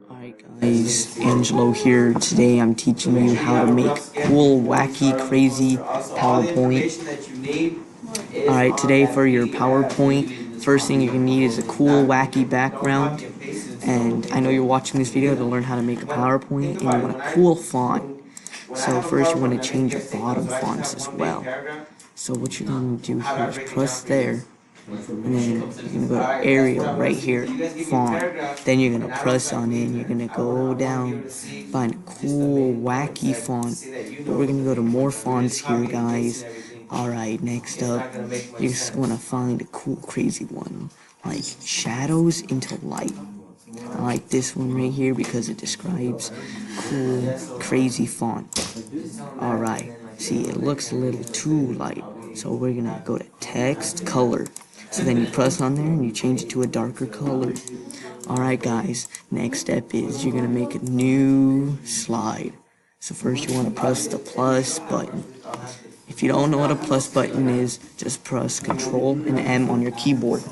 Alright guys, Angelo here. Today I'm teaching you how to make cool, wacky, crazy PowerPoint. Alright, today for your PowerPoint, first thing you're going to need is a cool, wacky background. And I know you're watching this video to learn how to make a PowerPoint, and you want a cool font. So first you want to change your bottom fonts as well. So what you're going to do here is press there. And then you're going to go to Arial right here, font. Then you're going to press on it and you're going to go down, find a cool, wacky font. But we're going to go to more fonts here, guys. Alright, next up, you're just going to find a cool, crazy one, like shadows into light. I like this one right here because it describes cool, crazy font. Alright, see, it looks a little too light. So we're going to go to text, color. So then you press on there and you change it to a darker color. Alright guys, next step is you're going to make a new slide. So first you want to press the plus button. If you don't know what a plus button is, just press Control and M on your keyboard.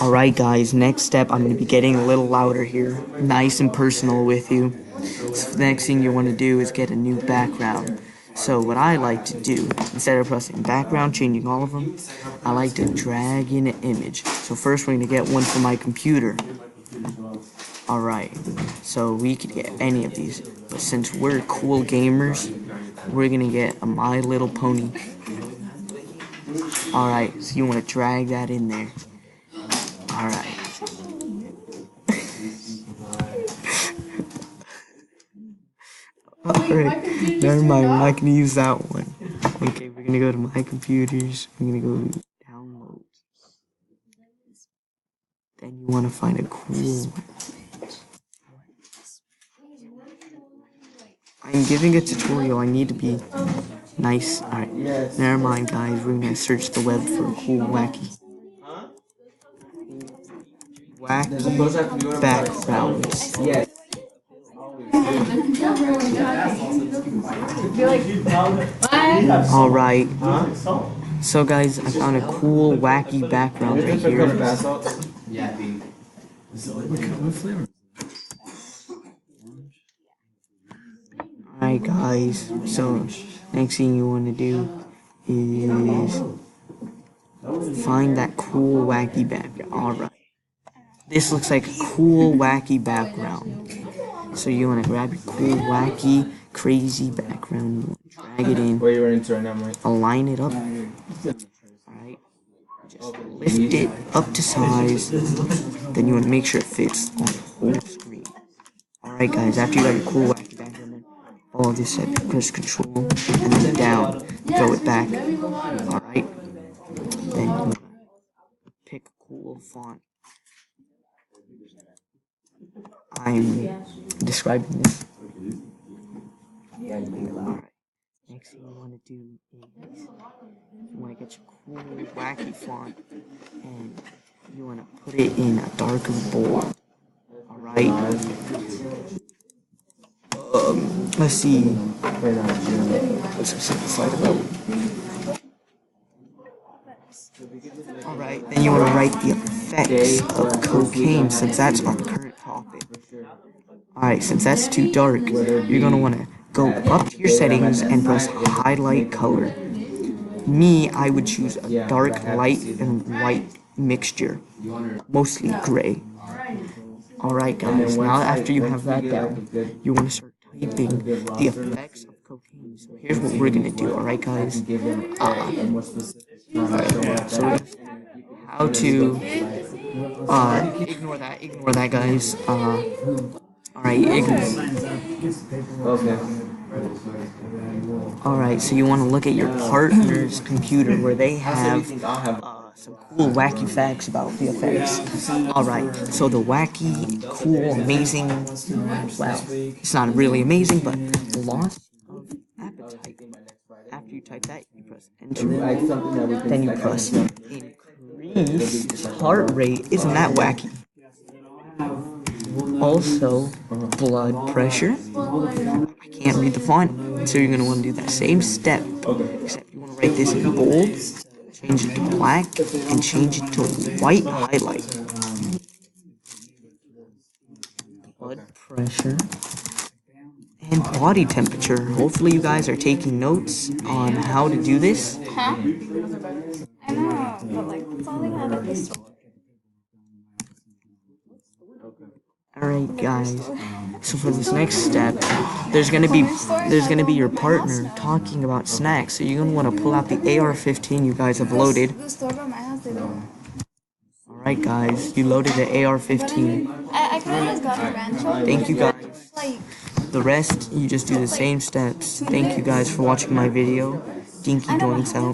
Alright guys, next step, I'm going to be getting a little louder here, nice and personal with you. So the next thing you want to do is get a new background. So what I like to do, instead of pressing background, changing all of them, I like to drag in an image. So first we're going to get one for my computer. Alright, so we could get any of these, but since we're cool gamers, we're going to get a My Little Pony. Alright, so you want to drag that in there. Alright. Alright, never mind, we're not going to use that one. Okay, we're going to go to My Computers, we're going to go to Downloads. Then you want to find a cool one. I'm giving a tutorial, I need to be nice. Alright, never mind guys, we're going to search the web for a cool, wacky backgrounds. Alright, so guys, I found a cool, wacky background right here. Alright guys, so next thing you want to do is find that cool, wacky background. Alright, this looks like a cool, wacky background. So you want to grab your cool, wacky, crazy background, drag it in, align it up, alright, just lift it up to size, then you want to make sure it fits on the whole screen. Alright guys, after you got your cool, wacky background, follow this step, press Control, and then down, throw it back, alright, then you want to pick a cool font. I'm describing this. Alright, next thing you want to do is you want to get your cool, wacky font and you want to put it in a darker bold. Alright, let's see. What's this slide about? Alright, then you want to write the effects of cocaine since that's our current topic. Alright, since that's too dark, you're going to want to go up to your settings and press highlight color. Me, I would choose a dark, light, and white mixture, mostly gray. Alright guys, now after you have that down, you want to start typing the effects of cocaine. So here's what we're going to do, alright guys? Alright, so how to, ignore that guys, alright, alright, so you want to look at your partner's computer where they have some cool, wacky facts about the effects. Alright, so the wacky, cool, amazing, well, it's not really amazing, but loss of appetite. After you type that, you press enter, then you press increase heart rate. Isn't that wacky? Also, blood pressure. I can't read the font, so you're going to want to do that same step, except you want to write this in bold, change it to black, and change it to white highlight. pressure, and body temperature. Hopefully you guys are taking notes on how to do this. Huh? I know, but like that's all they have at the store. Alright guys, so for this next step, there's gonna be your partner talking about snacks, so you're gonna want to pull out the AR-15 you guys have loaded. The store by my house, they don't. Alright guys, you loaded the AR-15. I could have just got a rancho. Thank you guys. Like, The rest, you just do the same steps. Thank you guys for watching my video. Dinky Doinks out.